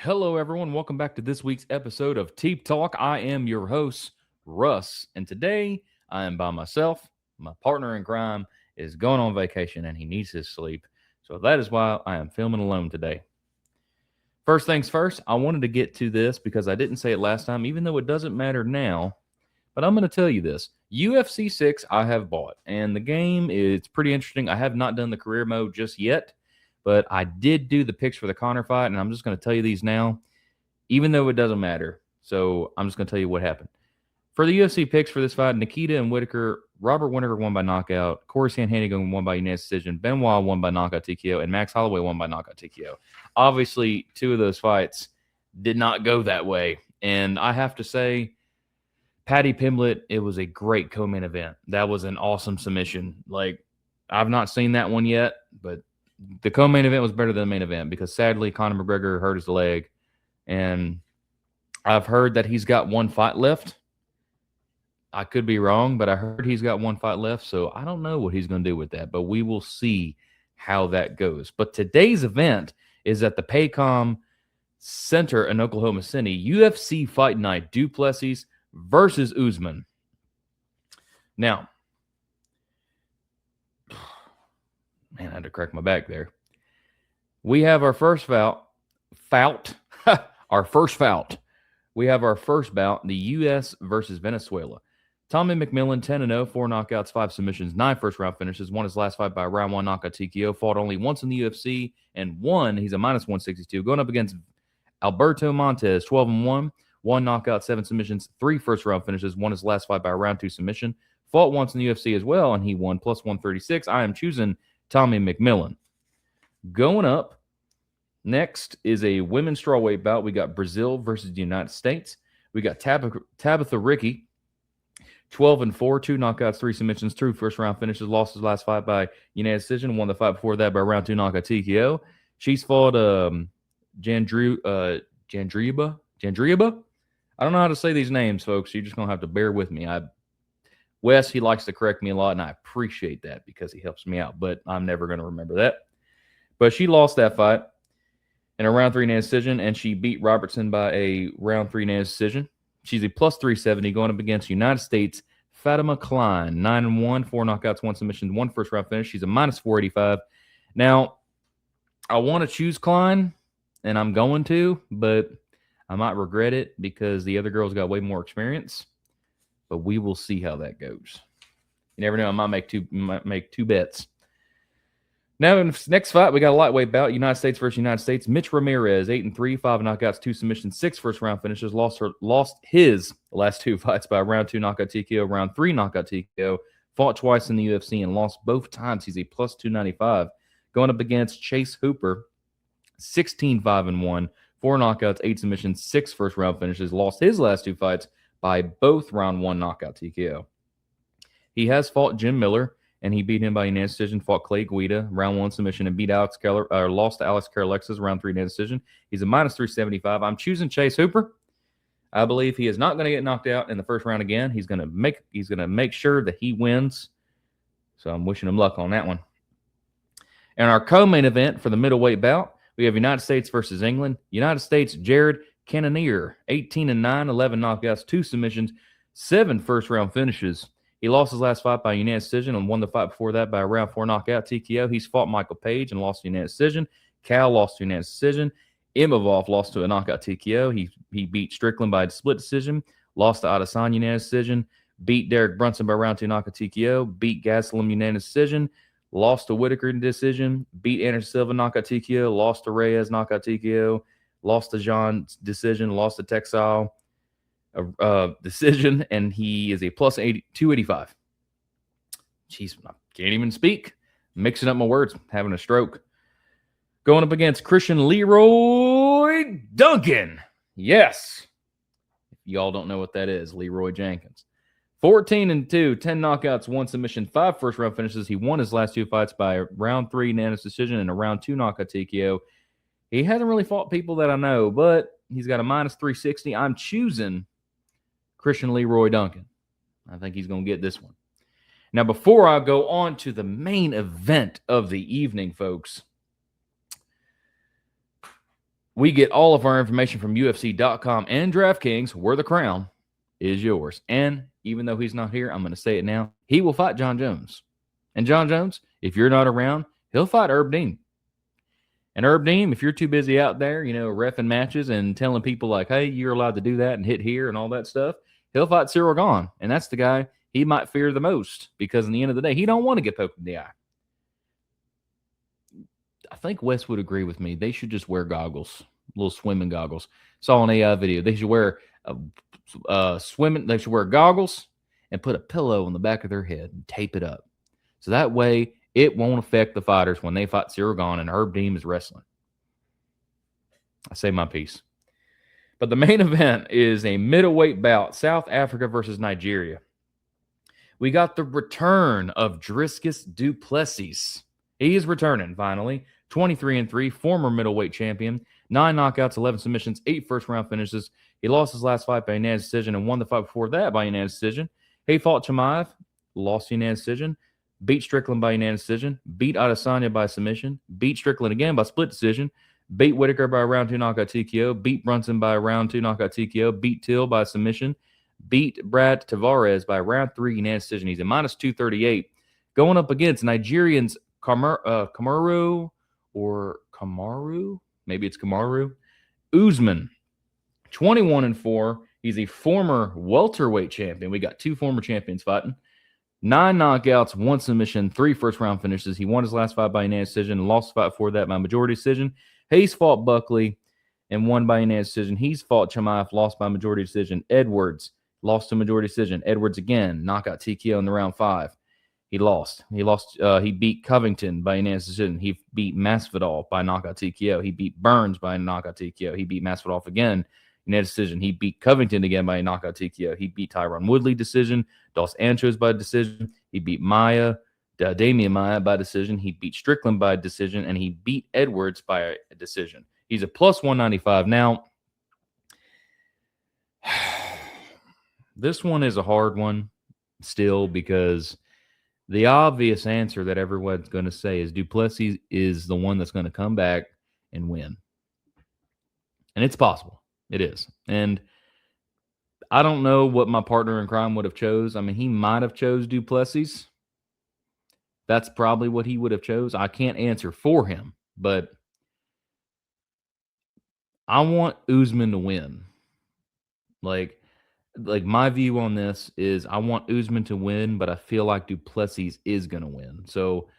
Hello, everyone. Welcome back to this week's episode of Teep Talk. I am your host, Russ, and today I am by myself. My partner in crime is going on vacation and he needs his sleep. So that is why I am filming alone today. First things first, I wanted to get to this because I didn't say it last time, even though it doesn't matter now. But I'm going to tell you this. UFC 6 I have bought, and the game is pretty interesting. I have not done the career mode just yet, but I did do the picks for the Connor fight, and I'm just going to tell you these now, even though it doesn't matter. So I'm just going to tell you what happened. For the UFC picks for this fight, Nikita and Whitaker, Robert Whitaker won by knockout, Corey Sandhagen won by unanimous decision, Benoit won by knockout TKO, and Max Holloway won by knockout TKO. Obviously, two of those fights did not go that way, and I have to say, Paddy Pimblett, it was a great co-main event. That was an awesome submission. Like, I've not seen that one yet, but the co-main event was better than the main event because sadly Conor McGregor hurt his leg, and I've heard that he's got one fight left. I could be wrong, but I heard he's got one fight left, so I don't know what he's going to do with that, but we will see how that goes. But today's event is at the Paycom Center in Oklahoma City, UFC Fight Night, Plessis versus Usman. Now, man, I had to crack my back there. We have our first our first bout. We have our first bout, the U.S. versus Venezuela. Tommy McMillan, 10-0, 4 knockouts, 5 submissions, 9 first-round finishes, won his last fight by round 1 knockout TKO, fought only once in the UFC, and won. He's a -162, going up against Alberto Montez, 12-1, 1 knockout, 7 submissions, 3 first-round finishes, won his last fight by a round 2 submission, fought once in the UFC as well, and he won, +136. I am choosing Tommy McMillan. Going up, next is a women's strawweight bout. We got Brazil versus the United States. We got Tabitha Ricci, 12-4, 2 knockouts, 3 submissions, 2 first-round finishes, lost his last fight by unanimous decision, won the fight before that by round 2 knockout TKO. She's fought Jandriba. I don't know how to say these names, folks. You're just going to have to bear with me. Wes, he likes to correct me a lot, and I appreciate that because he helps me out, but I'm never going to remember that. But she lost that fight in a round 3 unanimous decision, and she beat Robertson by a round 3 unanimous decision. She's a +370 going up against United States Fatima Klein, 9-1, 4 knockouts, 1 submission, 1 first-round finish. She's a -485. Now, I want to choose Klein, and I'm going to, but I might regret it because the other girl's got way more experience. But we will see how that goes. You never know. I might make two bets. Now, in the next fight, we got a lightweight bout. United States versus United States. Mitch Ramirez, 8-3, 5 knockouts, 2 submissions, 6 first-round finishes. Lost his last 2 fights by round 2 knockout TKO, round 3 knockout TKO. Fought twice in the UFC and lost both times. He's a +295. Going up against Chase Hooper, 16-5-1, 4 knockouts, 8 submissions, 6 first-round finishes. Lost his last 2 fights by both round 1 knockout TKO. He has fought Jim Miller, and he beat him by unanimous decision, fought Clay Guida, round 1 submission, and lost to Alex Karalexis, round 3 unanimous decision. He's a -375. I'm choosing Chase Hooper. I believe he is not going to get knocked out in the first round again. He's going to make sure that he wins. So I'm wishing him luck on that one. And our co-main event for the middleweight bout, we have United States versus England. United States, Jared Cannonier, 18-9, 11 knockouts, 2 submissions, 7 first-round finishes. He lost his last fight by unanimous decision and won the fight before that by a round 4 knockout TKO. He's fought Michael Page and lost to unanimous decision. Cal lost to unanimous decision. Imavov lost to a knockout TKO. He beat Strickland by a split decision. Lost to Adesanya unanimous decision. Beat Derek Brunson by round 2 knockout TKO. Beat Gastelum unanimous decision. Lost to Whitaker in decision. Beat Anderson Silva knockout TKO. Lost to Reyes knockout TKO. Lost to Jean decision. Lost to Texile decision, and he is a +285. Jeez, I can't even speak. Mixing up my words, having a stroke. Going up against Christian Leroy Duncan. Yes. If y'all don't know what that is, Leroy Jenkins. 14-2, 10 knockouts, 1 submission, 5 first-round finishes. He won his last 2 fights by a round 3 unanimous decision and a round 2 knockout TKO. He hasn't really fought people that I know, but he's got a -360. I'm choosing Christian Leroy Duncan. I think he's going to get this one. Now, before I go on to the main event of the evening, folks, We get all of our information from UFC.com and DraftKings, where the crown is yours. And even though he's not here, I'm going to say it now. He will fight John Jones. And John Jones, if you're not around, he'll fight Herb Dean. And Herb Dean, if you're too busy out there, reffing matches and telling people like, hey, you're allowed to do that and hit here and all that stuff, he'll fight Cyril Gahn. And that's the guy he might fear the most because in the end of the day, he don't want to get poked in the eye. I think Wes would agree with me. They should just wear goggles, little swimming goggles. Saw an AI video. They should wear swimming. They should wear goggles and put a pillow on the back of their head and tape it up. So that way it won't affect the fighters when they fight Cyril Gahn and Herb Dean is wrestling. I say my piece. But the main event is a middleweight bout, South Africa versus Nigeria. We got the return of Dricus du Plessis. He is returning, finally. 23-3, former middleweight champion. 9 knockouts, 11 submissions, 8 first-round finishes. He lost his last fight by unanimous decision and won the fight before that by unanimous decision. He fought Chimaev, lost unanimous decision. Beat Strickland by unanimous decision. Beat Adesanya by submission. Beat Strickland again by split decision. Beat Whitaker by a round 2 knockout TKO. Beat Brunson by a round 2 knockout TKO. Beat Till by submission. Beat Brad Tavares by round 3 unanimous decision. He's a minus 238. Going up against Nigerians Kamaru, maybe it's Kamaru, Usman, 21-4. He's a former welterweight champion. We got 2 former champions fighting. 9 knockouts, 1 submission, 3 first-round finishes. He won his last fight by unanimous decision and lost the fight before that by majority decision. He's fought Buckley and won by unanimous decision. He's fought Chimaev, lost by majority decision. Edwards, lost to majority decision. Edwards again, knockout TKO in the round 5. He lost. He beat Covington by unanimous decision. He beat Masvidal by knockout TKO. He beat Burns by knockout TKO. He beat Masvidal again, unanimous decision. He beat Covington again by a knockout TKO. He beat Tyron Woodley decision. Dos Anjos by decision. He beat Damian Maia by decision. He beat Strickland by decision, and he beat Edwards by a decision. He's a plus 195 now. This one is a hard one still because the obvious answer that everyone's going to say is du Plessis is the one that's going to come back and win. And it's possible. It is. And I don't know what my partner in crime would have chose. I mean, he might have chose du Plessis. That's probably what he would have chose. I can't answer for him, but I want Usman to win. Like my view on this is I want Usman to win, but I feel like du Plessis is going to win. So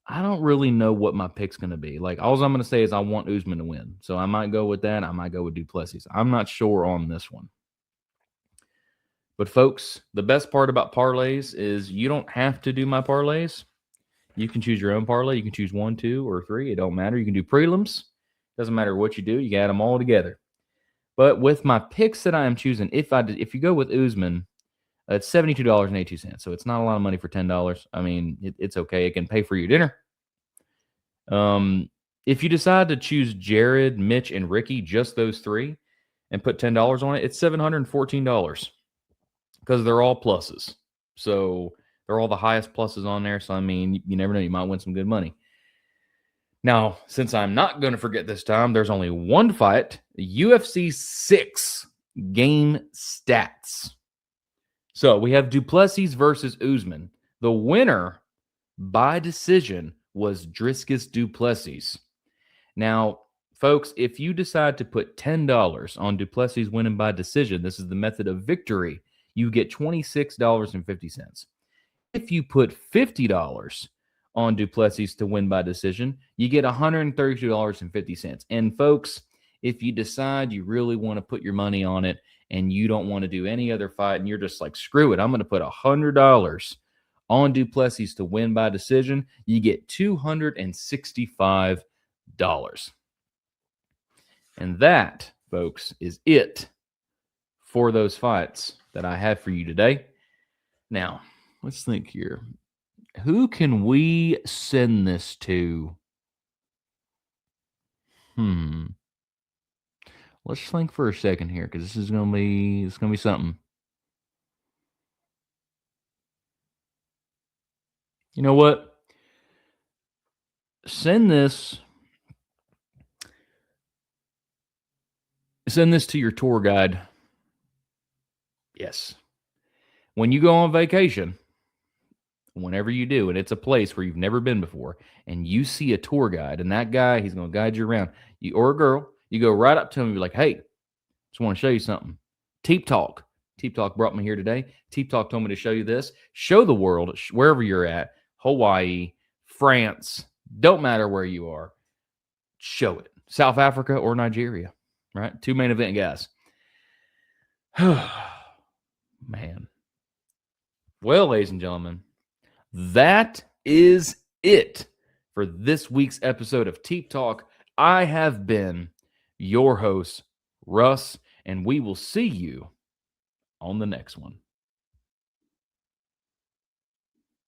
I don't really know what my pick's going to be. Like, all I'm going to say is I want Usman to win. So I might go with that. I might go with du Plessis. I'm not sure on this one. But, folks, the best part about parlays is you don't have to do my parlays. You can choose your own parlay. You can choose 1, 2, or 3. It don't matter. You can do prelims. Doesn't matter what you do. You can add them all together. But with my picks that I am choosing, if you go with Usman, it's $72.82. So it's not a lot of money for $10. I mean, it's okay. It can pay for your dinner. If you decide to choose Jared, Mitch, and Ricky, just those 3, and put $10 on it, it's $714 because they're all pluses. So they're all the highest pluses on there. So, I mean, you never know. You might win some good money. Now, since I'm not going to forget this time, there's only one fight, UFC 6 game stats. So we have du Plessis versus Usman. The winner by decision was Dricus du Plessis. Now, folks, if you decide to put $10 on du Plessis winning by decision, this is the method of victory, you get $26.50. If you put $50 on du Plessis to win by decision, you get $132.50. And folks, if you decide you really want to put your money on it and you don't want to do any other fight and you're just like, screw it, I'm going to put $100 on du Plessis to win by decision, you get $265. And that, folks, is it for those fights that I have for you today. Now, let's think here. Who can we send this to? Let's think for a second here, because this is gonna be something. You know what? Send this Send this to your tour guide. Yes. When you go on vacation, whenever you do, and it's a place where you've never been before, and you see a tour guide, and that guy, he's going to guide you around, you or a girl, you go right up to him and be like, hey, just want to show you something. Teep Talk. Teep Talk brought me here today. Teep Talk told me to show you this. Show the world, wherever you're at, Hawaii, France, don't matter where you are, show it. South Africa or Nigeria, right? 2 main event guys. Man. Well, ladies and gentlemen, that is it for this week's episode of Teep Talk. I have been your host, Russ, and we will see you on the next one.